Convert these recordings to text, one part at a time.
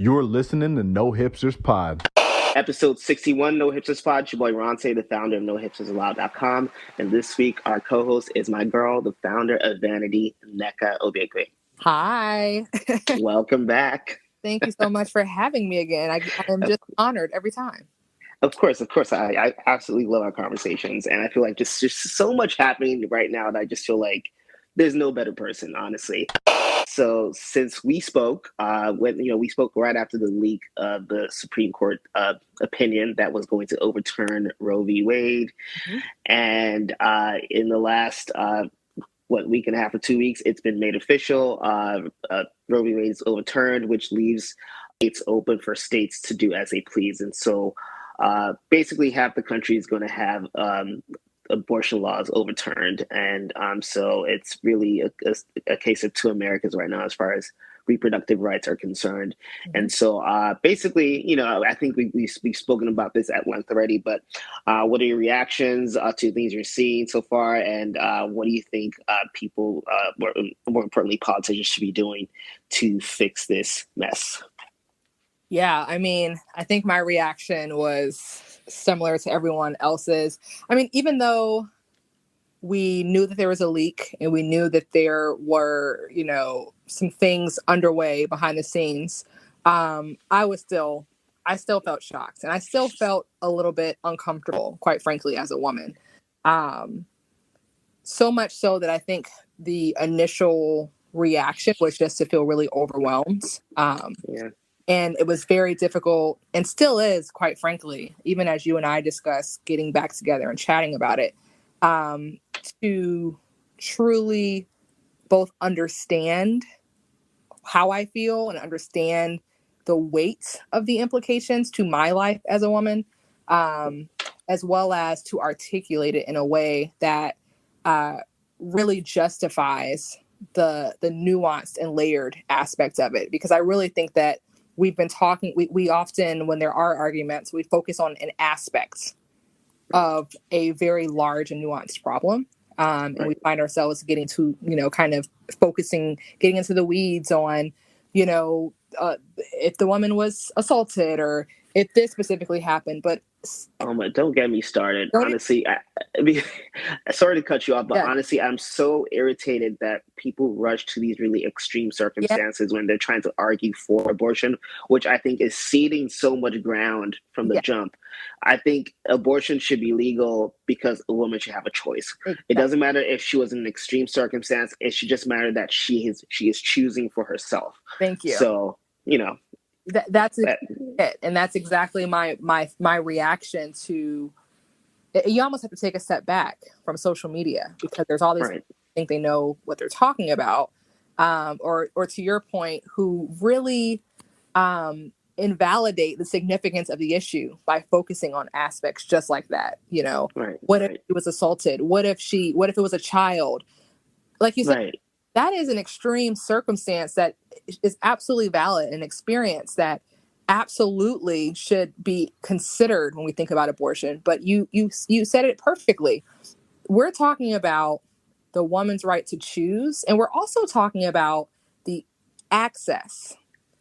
You're listening to No Hipsters Pod. Episode 61, No Hipsters Pod. It's your boy Ronte, the founder of NoHipstersAllowed.com. And this week, our co-host is my girl, the founder of Vanede, Nneka Obiekwe. Hi. Welcome back. Thank you so much for having me again. I am just honored every time. Of course. I absolutely love our conversations. And I feel like just so much happening right now that I just feel like there's no better person, honestly. So since we spoke, we spoke right after the leak of the Supreme Court opinion that was going to overturn Roe v. Wade. Mm-hmm. And in the last, week and a half or 2 weeks, it's been made official. Roe v. Wade is overturned, which leaves states open for states to do as they please. And so basically half the country is going to have abortion laws overturned. And so it's really a case of two Americas right now as far as reproductive rights are concerned. Mm-hmm. And so basically, I think we've spoken about this at length already, but what are your reactions to things you're seeing so far? And what do you think people, more importantly, politicians should be doing to fix this mess? Yeah, I mean, I think my reaction was similar to everyone else's. I mean, even though we knew that there was a leak and we knew that there were, some things underway behind the scenes, I still felt shocked, and I still felt a little bit uncomfortable, quite frankly, as a woman. So much so that I think the initial reaction was just to feel really overwhelmed. And it was very difficult, and still is, quite frankly, even as you and I discuss getting back together and chatting about it, to truly both understand how I feel and understand the weight of the implications to my life as a woman, as well as to articulate it in a way that really justifies the nuanced and layered aspects of it. Because I really think that we've been talking, we often, when there are arguments, we focus on an aspect of a very large and nuanced problem. And we find ourselves getting to, kind of getting into the weeds on, if the woman was assaulted or if this specifically happened. But don't get me started. Honestly, I mean, sorry to cut you off, but honestly, I'm so irritated that people rush to these really extreme circumstances when they're trying to argue for abortion, which I think is ceding so much ground from the jump. I think abortion should be legal because a woman should have a choice. Exactly. It doesn't matter if she was in an extreme circumstance. It should just matter that she is choosing for herself. Thank you. So, that's it. And that's exactly my reaction to it. You almost have to take a step back from social media because there's all these people who think they know what they're talking about, or to your point, who really invalidate the significance of the issue by focusing on aspects just like that. What if she was assaulted? What if it was a child? Like you said, that is an extreme circumstance that is absolutely valid, an experience that absolutely should be considered when we think about abortion. But you said it perfectly. We're talking about the woman's right to choose, and we're also talking about the access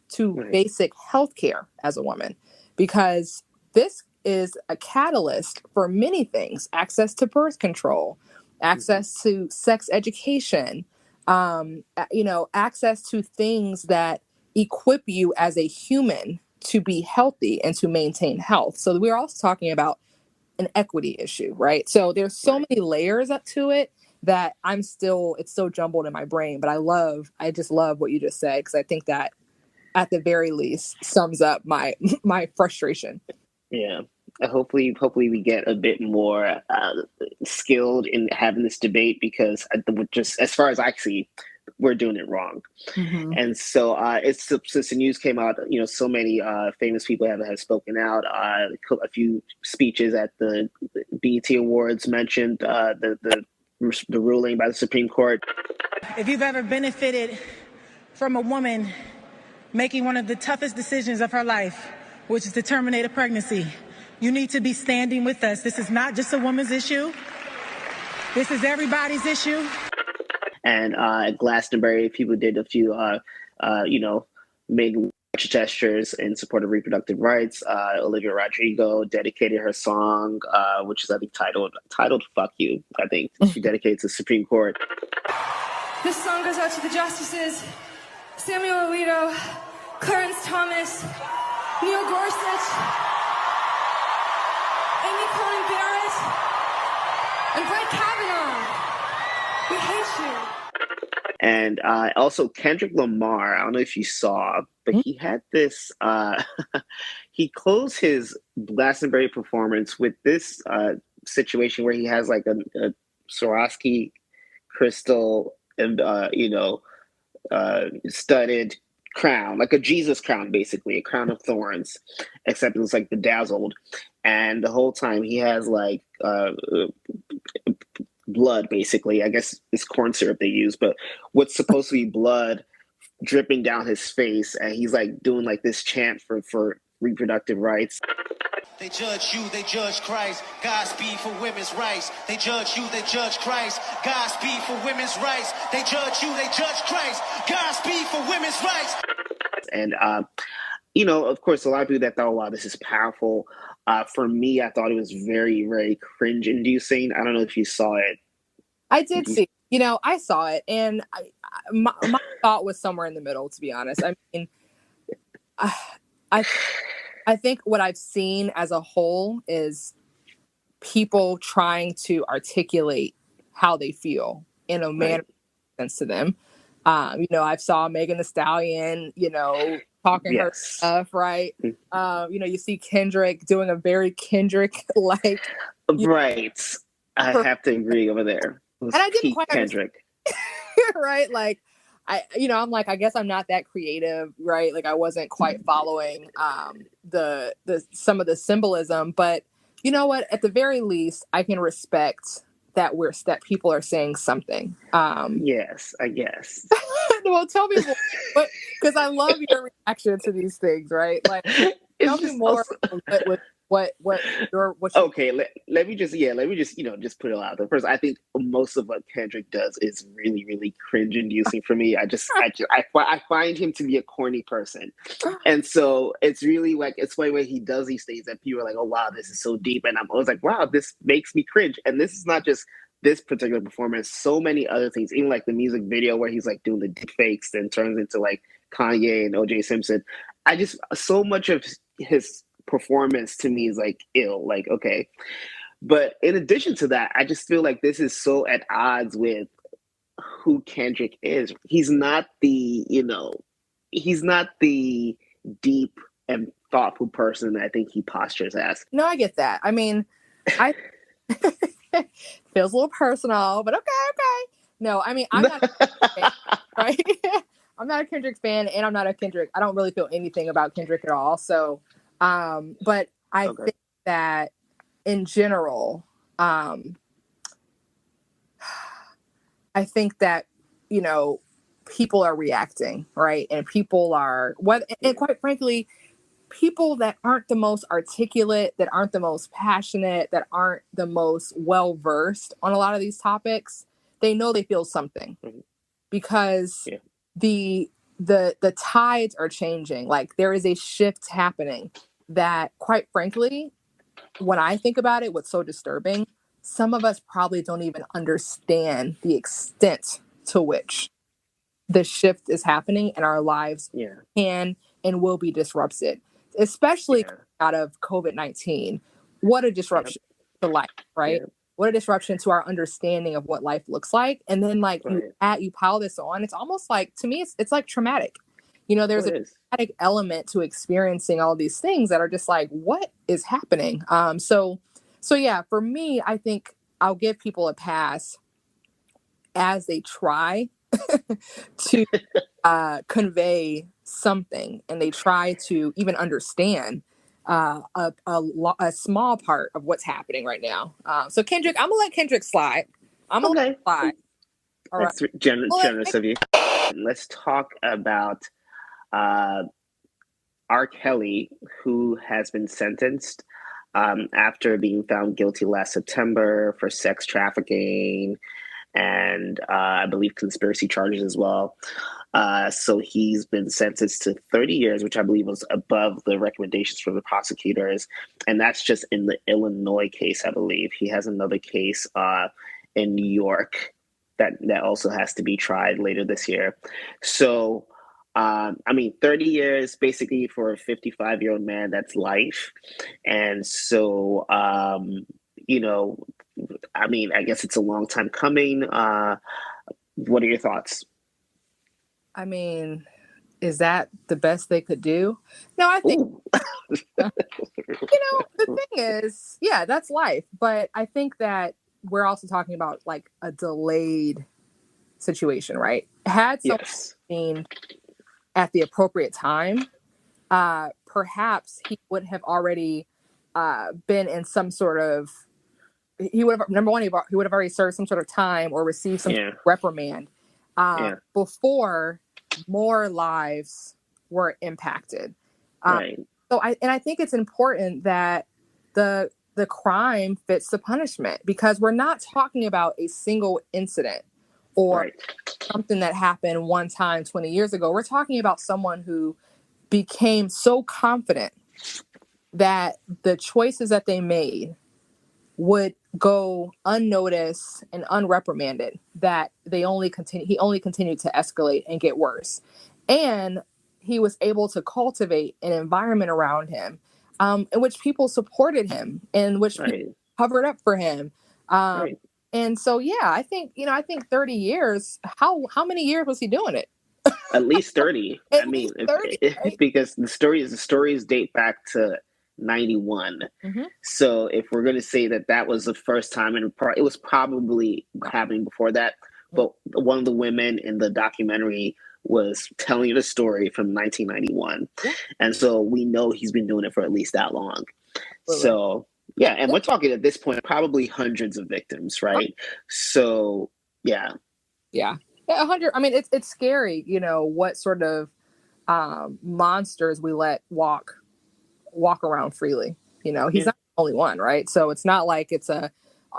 to basic health care as a woman, because this is a catalyst for many things: access to birth control, access to sex education, access to things that equip you as a human to be healthy and to maintain health. So we're also talking about an equity issue, right? So there's so many layers up to it that it's so jumbled in my brain, but I just love what you just said, because I think that at the very least sums up my frustration. Yeah. Hopefully we get a bit more skilled in having this debate, because just as far as I see, we're doing it wrong. Mm-hmm. And so since the news came out, so many famous people have spoken out. A few speeches at the BET Awards mentioned the ruling by the Supreme Court. If you've ever benefited from a woman making one of the toughest decisions of her life, which is to terminate a pregnancy, you need to be standing with us. This is not just a woman's issue. This is everybody's issue. And at Glastonbury, people did a few, made gestures in support of reproductive rights. Olivia Rodrigo dedicated her song, which is, I think, titled Fuck You. I think she dedicated to the Supreme Court. This song goes out to the justices, Samuel Alito, Clarence Thomas, Neil Gorsuch, Amy Coney Barrett, and Brett Kavanaugh. We hate you. And also Kendrick Lamar, I don't know if you saw, but he had this, he closed his Glastonbury performance with this situation where he has like a Swarovski crystal and, studded crown, like a Jesus crown, basically, a crown of thorns, except it was like bedazzled. And the whole time he has like blood, basically. I guess it's corn syrup they use, but what's supposed to be blood dripping down his face, and he's like doing like this chant for reproductive rights. They judge you, they judge Christ. Godspeed for women's rights. They judge you, they judge Christ. Godspeed for women's rights. They judge you, they judge Christ. Godspeed for women's rights. And of course, a lot of people that thought, "Oh, wow, this is powerful." For me, I thought it was very, very cringe-inducing. I don't know if you saw it. I did see. I saw it, and my thought was somewhere in the middle. To be honest, I mean, I think what I've seen as a whole is people trying to articulate how they feel in a manner that makes sense to them. I saw Megan Thee Stallion, talking her stuff, right? You see Kendrick doing a very Kendrick-like. Right. I have to agree over there. And I didn't quite Kendrick. right? Like, I'm like, I guess I'm not that creative, right? Like I wasn't quite following the some of the symbolism, but you know what? At the very least, I can respect that people are saying something. Yes, I guess. Well, tell me more, because I love your reaction to these things, right? Like, tell me more with what okay, let me just just put it out there. First, I think most of what Kendrick does is really, really cringe inducing for me. I find him to be a corny person, and so it's really like it's the way he does these things that people are like, "Oh wow, this is so deep," and I'm always like, "Wow, this makes me cringe." And this is not just this particular performance; so many other things, even like the music video where he's like doing the deep fakes, then turns into like Kanye and O.J. Simpson. So much of his performance to me is like ill, like okay. But in addition to that, I just feel like this is so at odds with who Kendrick is. He's not the deep and thoughtful person that I think he postures as. No, I get that. I mean, I feels a little personal, but okay. No, I mean, I'm not a Kendrick fan, right? I'm not a Kendrick fan, and I'm not a Kendrick. I don't really feel anything about Kendrick at all. So, but I think that in general, I think that, people are reacting, right? And people are, and quite frankly, people that aren't the most articulate, that aren't the most passionate, that aren't the most well-versed on a lot of these topics, they know they feel something because the tides are changing. Like there is a shift happening that, quite frankly, when I think about it, what's so disturbing, some of us probably don't even understand the extent to which the shift is happening in our lives can and will be disrupted, especially out of COVID-19. What a disruption to life, right? What a disruption to our understanding of what life looks like. And then you pile this on, it's almost like, to me, it's like traumatic. There's a traumatic element to experiencing all these things that are just like, what is happening? So yeah, for me, I think I'll give people a pass as they try to convey something, and they try to even understand a small part of what's happening right now. So Kendrick, I'm gonna let Kendrick slide. I'm gonna let him slide. All That's right. Generous of you. Let's talk about R. Kelly, who has been sentenced after being found guilty last September for sex trafficking and I believe conspiracy charges as well. So he's been sentenced to 30 years, which I believe was above the recommendations from the prosecutors. And that's just in the Illinois case, I believe. He has another case in New York that also has to be tried later this year. So, 30 years basically for a 55-year-old man, that's life. And so, I guess it's a long time coming. What are your thoughts? I mean, is that the best they could do? No, I think, the thing is, yeah, that's life. But I think that we're also talking about like a delayed situation, right? Had someone been at the appropriate time, perhaps he would have already been in some sort of, he would have, number one, he would have already served some sort of time or received some sort of reprimand before more lives were impacted. Right. So I think it's important that the crime fits the punishment, because we're not talking about a single incident or something that happened one time 20 years ago. We're talking about someone who became so confident that the choices that they made would go unnoticed and unreprimanded, that he only continued to escalate and get worse. And he was able to cultivate an environment around him in which people supported him, in which people covered up for him. And so, yeah, I think 30 years, how many years was he doing it? At least 30. Because the stories date back to 91. Mm-hmm. So if we're going to say that was the first time, and it was probably happening before that, but one of the women in the documentary was telling the story from 1991. And so we know he's been doing it for at least that long. Really? So, yeah, and we're talking at this point probably hundreds of victims, right? So, yeah. Yeah. 100. I mean, it's scary, what sort of monsters we let walk around freely. He's not the only one, right? So it's not like it's a,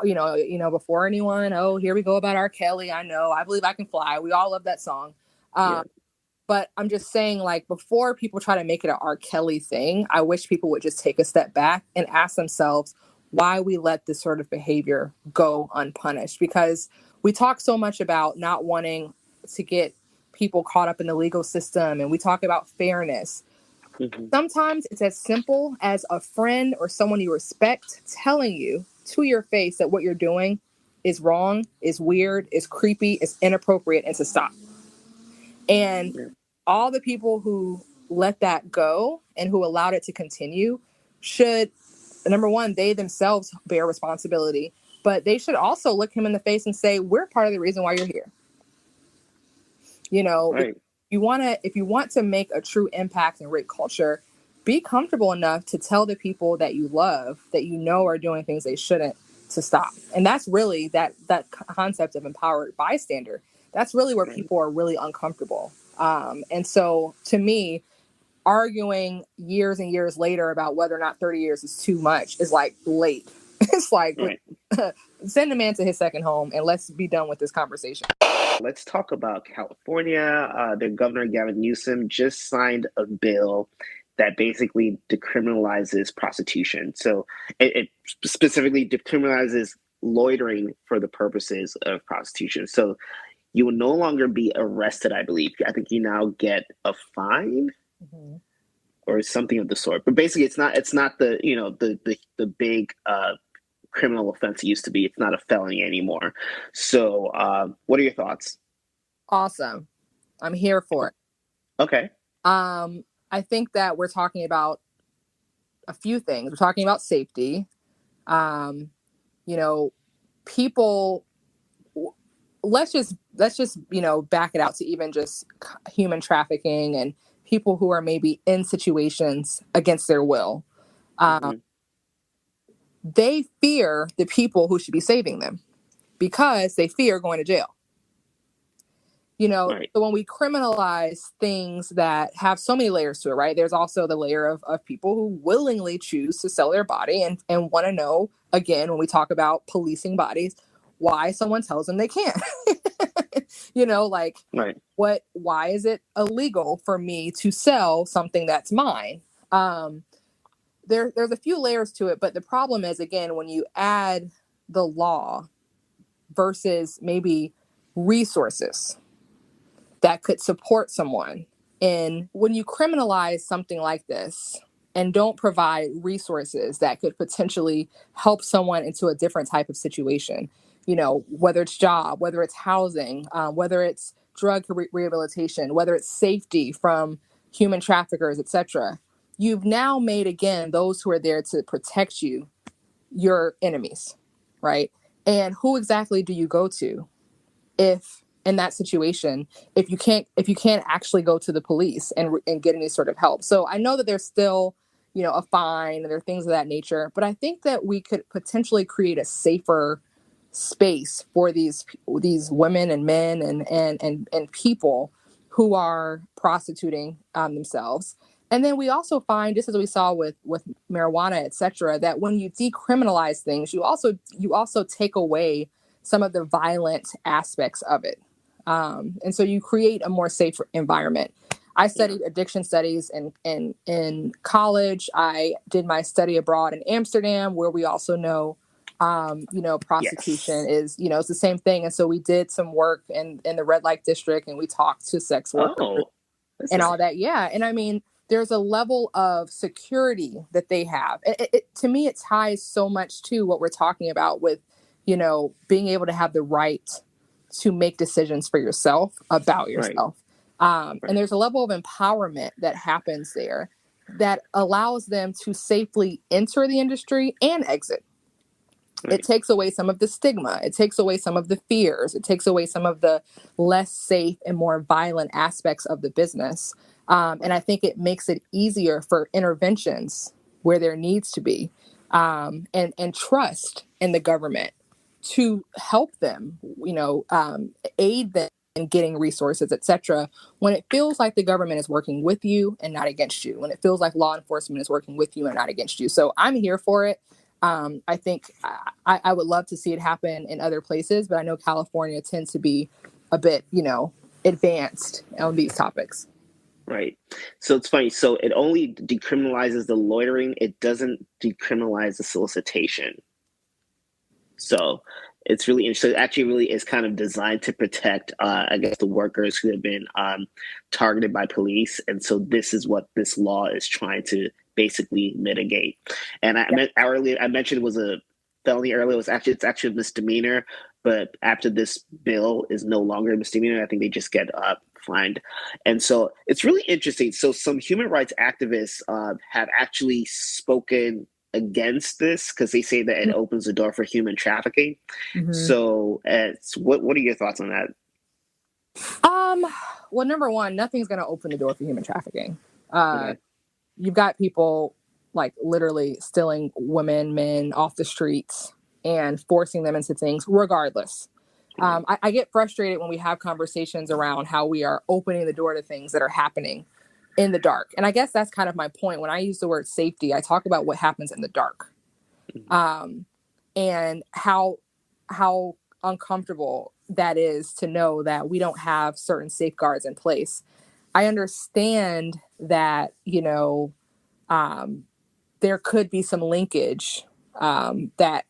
before anyone, oh, here we go about R. Kelly. I Believe I Can Fly. We all love that song. But I'm just saying, like, before people try to make it an R. Kelly thing, I wish people would just take a step back and ask themselves why we let this sort of behavior go unpunished. Because we talk so much about not wanting to get people caught up in the legal system, and we talk about fairness. Mm-hmm. Sometimes it's as simple as a friend or someone you respect telling you to your face that what you're doing is wrong, is weird, is creepy, is inappropriate, and to stop. And all the people who let that go and who allowed it to continue should, number one, they themselves bear responsibility, but they should also look him in the face and say, we're part of the reason why you're here. If you want to make a true impact in rape culture, be comfortable enough to tell the people that you love, that are doing things they shouldn't, to stop. And that's really that concept of empowered bystander. That's really where people are really uncomfortable. And so to me, arguing years and years later about whether or not 30 years is too much is like late. It's like, send a man to his second home and let's be done with this conversation. Let's talk about California. Their governor, Gavin Newsom, just signed a bill that basically decriminalizes prostitution. So it specifically decriminalizes loitering for the purposes of prostitution. So you will no longer be arrested, I believe. I think you now get a fine or something of the sort. But basically, it's not the big criminal offense it used to be. It's not a felony anymore. So what are your thoughts? Awesome. I'm here for it. Okay. I think that we're talking about a few things. We're talking about safety. People, let's just back it out to even just human trafficking and people who are maybe in situations against their will. They fear the people who should be saving them because they fear going to jail. So when we criminalize things that have so many layers to it, right? There's also the layer of people who willingly choose to sell their body and want to know, again, when we talk about policing bodies, why someone tells them they can't. You know, like, right. Why is it illegal for me to sell something that's mine? There's a few layers to it, but the problem is, again, when you add the law versus maybe resources that could support someone. And when you criminalize something like this and don't provide resources that could potentially help someone into a different type of situation, you know, whether it's job, whether it's housing, whether it's drug rehabilitation, whether it's safety from human traffickers, etc., you've now made, again, those who are there to protect you, your enemies, right? And who exactly do you go to if in that situation, if you can't actually go to the police and get any sort of help? So I know that there's still, you know, a fine and there are things of that nature, but I think that we could potentially create a safer space for these women and men and people who are prostituting themselves. And then we also find, just as we saw with marijuana, et cetera, that when you decriminalize things, you also take away some of the violent aspects of it. And so you create a more safe environment. I studied addiction studies in college. I did my study abroad in Amsterdam, where we also know, you know, prostitution is, you know, it's the same thing. And so we did some work in the red light district, and we talked to sex workers and all that. Yeah. And I mean, there's a level of security that they have. To me, it ties so much to what we're talking about with, you know, being able to have the right to make decisions for yourself about yourself. Right. And there's a level of empowerment that happens there that allows them to safely enter the industry and exit. Right. It takes away some of the stigma. It takes away some of the fears. It takes away some of the less safe and more violent aspects of the business. And I think it makes it easier for interventions where there needs to be, and trust in the government to help them, you know, aid them in getting resources, et cetera, when it feels like the government is working with you and not against you, when it feels like law enforcement is working with you and not against you. So I'm here for it. I think I would love to see it happen in other places, but I know California tends to be a bit, you know, advanced on these topics. Right. So it's funny. So it only decriminalizes the loitering. It doesn't decriminalize the solicitation. So it's really interesting. It actually really is kind of designed to protect, I guess, the workers who have been targeted by police. And so this is what this law is trying to basically mitigate. And I mentioned it was a felony earlier. It's actually a misdemeanor. But after this bill is no longer a misdemeanor, I think they just get fined. And so it's really interesting. So some human rights activists have actually spoken against this because they say that it opens the door for human trafficking. Mm-hmm. So what are your thoughts on that? Well, number one, nothing's going to open the door for human trafficking. Okay. You've got people like literally stealing women, men off the streets and forcing them into things regardless. I get frustrated when we have conversations around how we are opening the door to things that are happening in the dark. And I guess that's kind of my point. When I use the word safety, I talk about what happens in the dark, and how uncomfortable that is to know that we don't have certain safeguards in place. I understand that, you know, there could be some linkage that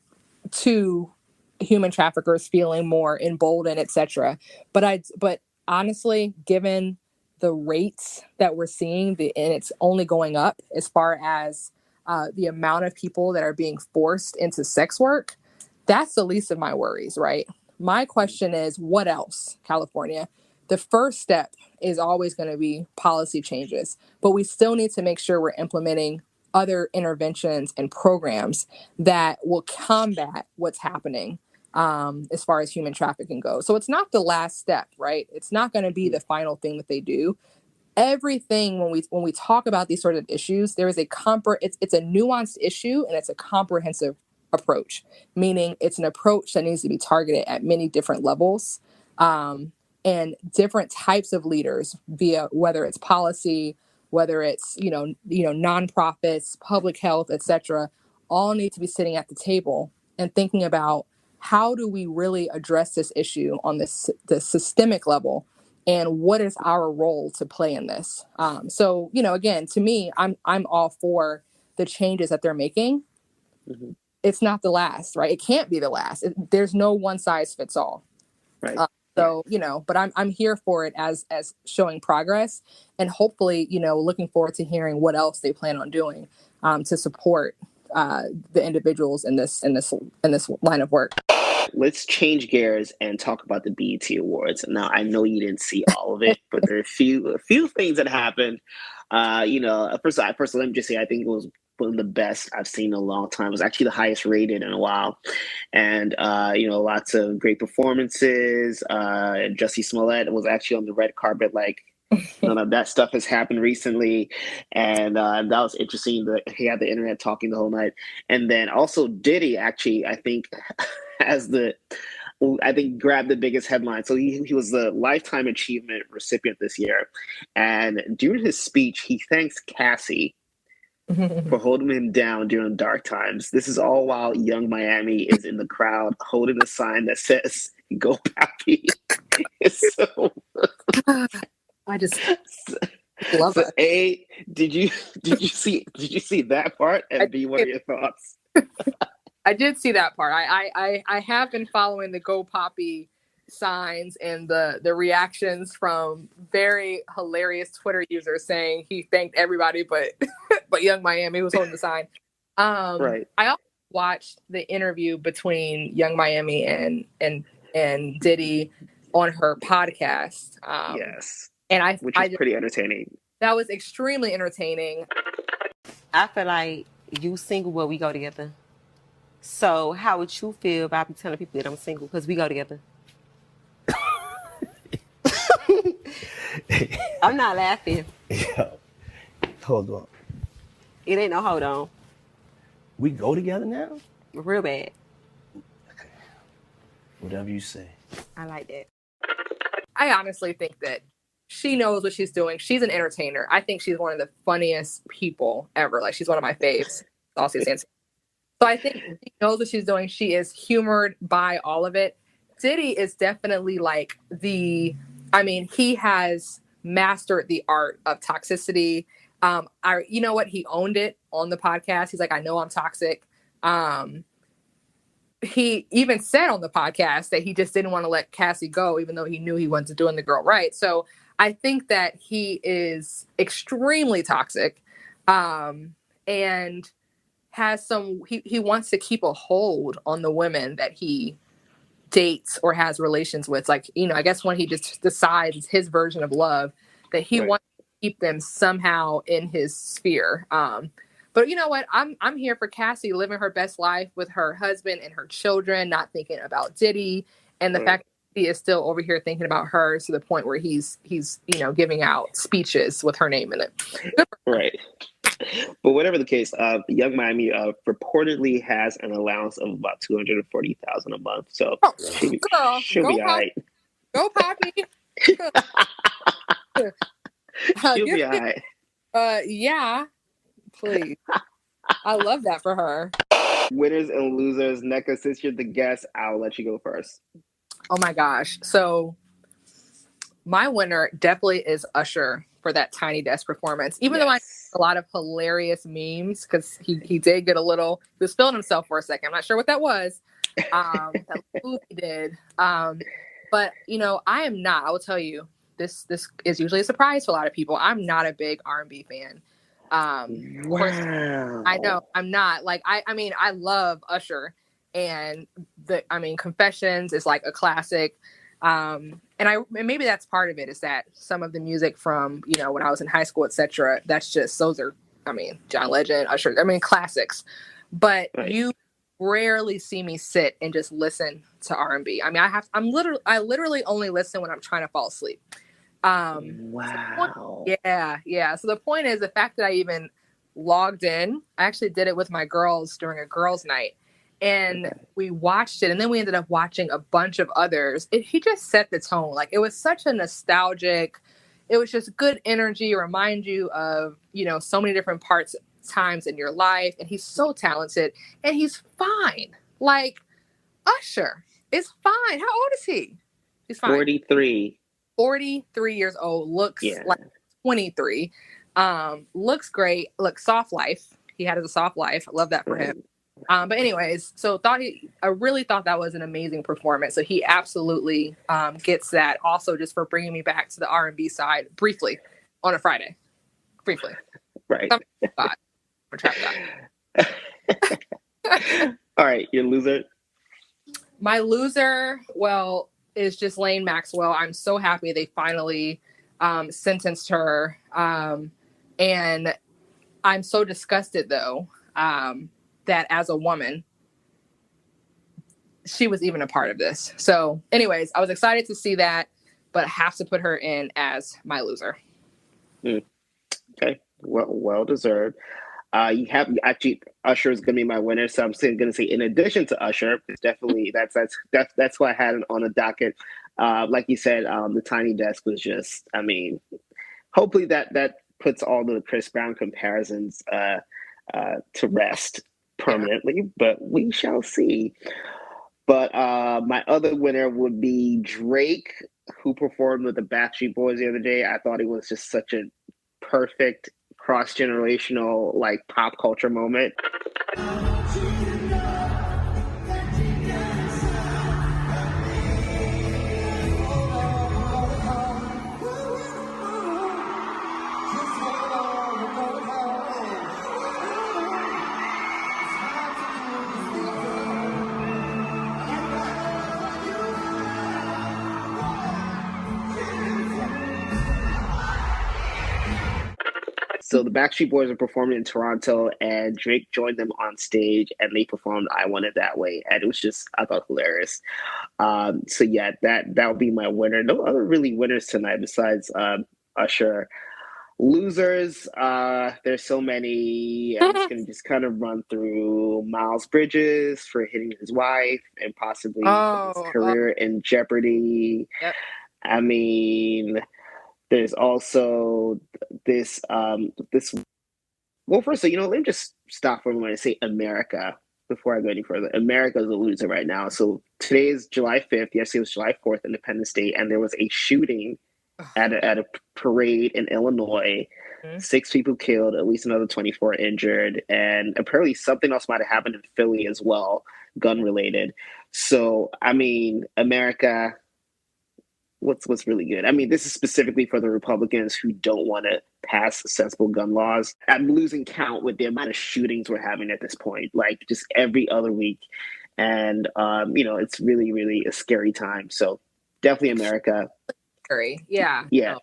to human traffickers feeling more emboldened, et cetera. But honestly, given the rates that we're seeing, and it's only going up as far as the amount of people that are being forced into sex work, that's the least of my worries, right? My question is, what else, California? The first step is always going to be policy changes, but we still need to make sure we're implementing other interventions and programs that will combat what's happening as far as human trafficking goes. So it's not the last step, right? It's not going to be the final thing that they do. Everything when we talk about these sort of issues, there is it's a nuanced issue and it's a comprehensive approach, meaning it's an approach that needs to be targeted at many different levels and different types of leaders via whether it's policy, whether it's, you know, nonprofits, public health, et cetera, all need to be sitting at the table and thinking about how do we really address this issue on the systemic level? And what is our role to play in this? So, again, to me, I'm all for the changes that they're making. Mm-hmm. It's not the last, right? It can't be the last. There's no one size fits all. Right. So, but I'm here for it as showing progress, and hopefully, looking forward to hearing what else they plan on doing to support the individuals in this line of work. Let's change gears and talk about the BET Awards. Now, I know you didn't see all of it, but there are a few things that happened. First, let me just say I think it was one of the best I've seen in a long time. It was actually the highest rated in a while, and lots of great performances. Jussie Smollett was actually on the red carpet, like. None of that stuff has happened recently, and that was interesting. That he had the internet talking the whole night, and then also Diddy actually, I think, grabbed the biggest headline. So he was the Lifetime Achievement recipient this year, and during his speech, he thanks Cassie for holding him down during dark times. This is all while Young Miami is in the crowd holding a sign that says "Go Pappy." It's so. I just love it. A, did you see that part? And B, what are your thoughts? I did see that part. I have been following the Go Poppy signs and the reactions from very hilarious Twitter users saying he thanked everybody but Young Miami, who was holding the sign. Right. I also watched the interview between Young Miami and Diddy on her podcast. Yes. And which is pretty entertaining. That was extremely entertaining. I feel like you single, well, we go together. So how would you feel about me telling people that I'm single? Because we go together. I'm not laughing. Yo, hold on. It ain't no hold on. We go together now? Real bad. Okay. Whatever you say. I like that. I honestly think that she knows what she's doing. She's an entertainer. I think she's one of the funniest people ever. Like, she's one of my faves. So I think she knows what she's doing. She is humored by all of it. Diddy is definitely like he has mastered the art of toxicity. You know what? He owned it on the podcast. He's like, I know I'm toxic. He even said on the podcast that he just didn't want to let Cassie go, even though he knew he wasn't doing the girl right. So I think that he is extremely toxic, and has he wants to keep a hold on the women that he dates or has relations with. Like, I guess when he just decides his version of love, that he wants to keep them somehow in his sphere. But you know what? I'm here for Cassie living her best life with her husband and her children, not thinking about Diddy, and the fact that he is still over here thinking about her to the point where he's giving out speeches with her name in it. Right. But whatever the case, Young Miami reportedly has an allowance of about $240,000 a month. So she'll be all right. Go Poppy. She'll be all right. Yeah. Please. I love that for her. Winners and losers. Nneka, since you're the guest, I'll let you go first. Oh my gosh. So my winner definitely is Usher for that Tiny Desk performance. Even though I a lot of hilarious memes, because he did get he was feeling himself for a second. I'm not sure what that was. That movie did. But I am not. I will tell you, this is usually a surprise for a lot of people. I'm not a big R&B fan. Of course, I know I'm not. Like, I love Usher, and Confessions is like a classic. And maybe that's part of it, is that some of the music from when I was in high school, etc. Those are John Legend, Usher, classics. But you rarely see me sit and just listen to R&B. I literally only listen when I'm trying to fall asleep. Wow. Yeah. So the point is, the fact that I even logged in, I actually did it with my girls during a girls' night, and we watched it, and then we ended up watching a bunch of others. He just set the tone. Like, it was such a nostalgic, it was just good energy, remind you of, so many different times in your life. And he's so talented, and he's fine. Like, Usher is fine. How old is he? He's fine. 43. 43 years old. Looks Yeah. like 23. Looks great. Looks soft life. He had a soft life. I love that for him. But anyways, so I really thought that was an amazing performance. So he absolutely gets that. Also, just for bringing me back to the R&B side briefly on a Friday. Briefly. Right. All right, your loser. My loser, well, is just Lane Maxwell. I'm so happy they finally sentenced her. And I'm so disgusted, though, that as a woman, she was even a part of this. So anyways, I was excited to see that, but I have to put her in as my loser. Okay, well deserved. You have actually Usher is going to be my winner, so I'm still going to say in addition to Usher, it's definitely that's why I had it on the docket. Like you said, the Tiny Desk was just, I mean, hopefully that puts all the Chris Brown comparisons to rest permanently, but we shall see. But my other winner would be Drake, who performed with the Backstreet Boys the other day. I thought it was just such a perfect cross-generational like pop culture moment. So the Backstreet Boys are performing in Toronto, and Drake joined them on stage, and they performed "I Want It That Way," and it was just, I thought, hilarious. So yeah, that'll be my winner. No other really winners tonight besides Usher. Losers, there's so many. I'm just gonna kind of run through Miles Bridges for hitting his wife and possibly his career in jeopardy. Yep. I mean, there's also this well, first, let me just stop for a moment and say America before I go any further. America is a loser right now. So today is July 5th. Yesterday was July 4th, Independence Day, and there was a shooting at a parade in Illinois. 6 people killed, at least another 24 injured, and apparently something else might have happened in Philly as well, gun related. So, I mean, America, what's really good? I mean, this is specifically for the Republicans who don't want to pass sensible gun laws. I'm losing count with the amount of shootings we're having at this point, like just every other week. And, it's really, really a scary time. So definitely America. Scary. Yeah. Yeah. No,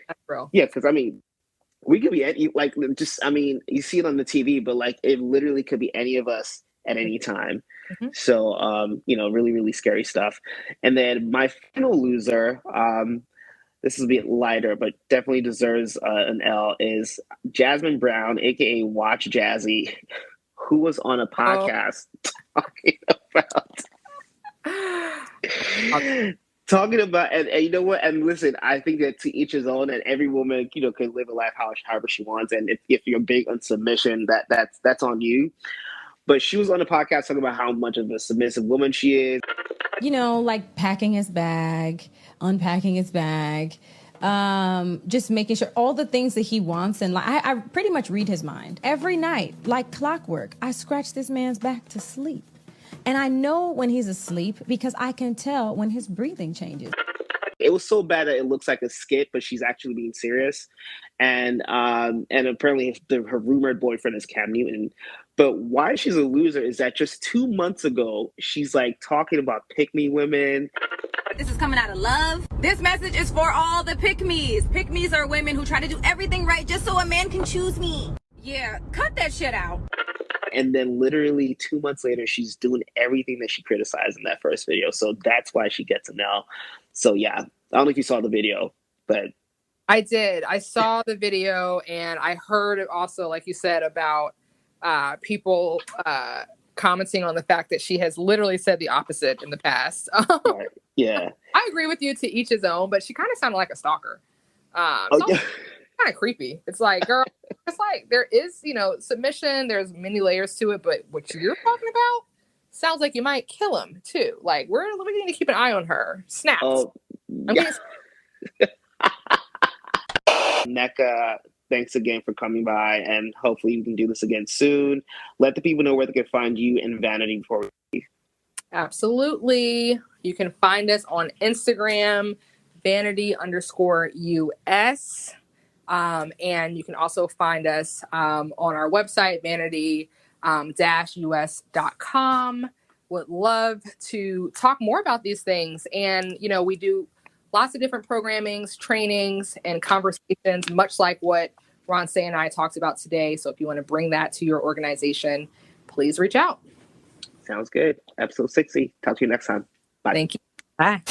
that's real. Yeah, because, I mean, we could be any, like, just, I mean, you see it on the TV, but, like, it literally could be any of us at any time. Mm-hmm. So, really, really scary stuff. And then my final loser, this is a bit lighter, but definitely deserves an L, is Jasmine Brown, a.k.a. Watch Jazzy, who was on a podcast talking about, and you know what? And listen, I think that to each his own, and every woman, can live a life however she wants. And if you're big on submission, that's on you. But she was on the podcast talking about how much of a submissive woman she is. Like packing his bag, unpacking his bag, just making sure all the things that he wants. And I pretty much read his mind every night, like clockwork. I scratch this man's back to sleep. And I know when he's asleep because I can tell when his breathing changes. It was so bad that it looks like a skit, but she's actually being serious. And apparently her rumored boyfriend is Cam Newton. But why she's a loser is that just 2 months ago, she's like talking about pick-me women. This is coming out of love. This message is for all the pick-me's. Pick-me's are women who try to do everything right just so a man can choose me. Yeah, cut that shit out. And then literally 2 months later, she's doing everything that she criticized in that first video. So that's why she gets an L. So yeah, I don't know if you saw the video, but. I did. I saw the video, and I heard also, like you said, about people commenting on the fact that she has literally said the opposite in the past. Right. Yeah. I agree with you, to each his own, but she kind of sounded like a stalker. Kind of creepy. It's like, girl, it's like there is, submission. There's many layers to it, but what you're talking about sounds like you might kill him too. Like we need to keep an eye on her. Snaps. Oh, yeah. Nneka, thanks again for coming by, and hopefully we can do this again soon. Let the people know where they can find you and Vanity before we leave. Absolutely. You can find us on Instagram, vanity_US. And you can also find us on our website, vanity-us.com. Would love to talk more about these things. And, you know, we do lots of different programmings, trainings, and conversations, much like what Ronce and I talked about today. So if you want to bring that to your organization, please reach out. Sounds good. Episode 60. Talk to you next time. Bye. Thank you. Bye.